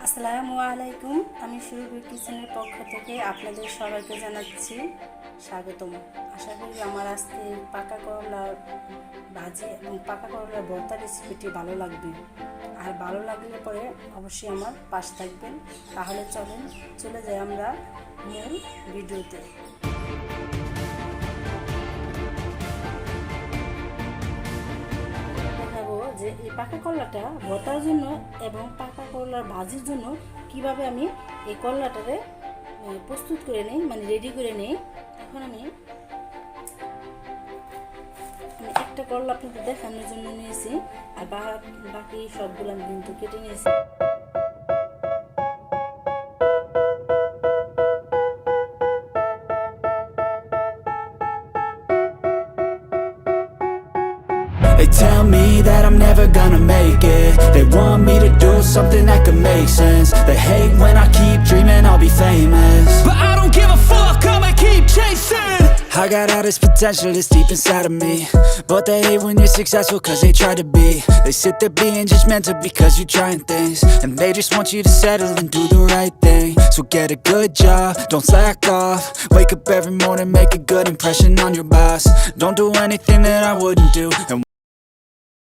আসসালামু আলাইকুম। আমি সুরভি কিচেনের পক্ষ থেকে আপনাদের সবাইকে জানাচ্ছি স্বাগতম। আশা করি আমার আজকে পাকা করলার ভাজি এবং পাকা করলার ভর্তা রেসিপিটি ভালো লাগবে। আর ভালো লাগলে পরে অবশ্যই আমার পাশে থাকবেন। তাহলে চলে যাই আমরা মূল ভিডিওতে। যে এই পাকা করলাটা ভর্তার জন্য এবং পাকা করলার ভাজির জন্য কিভাবে আমি এই করলাটারে প্রস্তুত করে নিই, মানে রেডি করে নিই। এখন আমি একটা করলা আপনাদের দেখানোর জন্য নিয়েছি, আর বাকি সবগুলো আমি কিন্তু কেটে নিয়েছি। They tell me that I'm never gonna make it. They want me to do something that could make sense. They hate when I keep dreaming I'll be famous, but I don't give a fuck, I'ma keep chasing. I got all this potential that's deep inside of me, but they hate when you're successful cause they try to be. They sit there being judgmental because you're trying things, and they just want you to settle and do the right thing. So get a good job, don't slack off. Wake up every morning, make a good impression on your boss. Don't do anything that I wouldn't do, and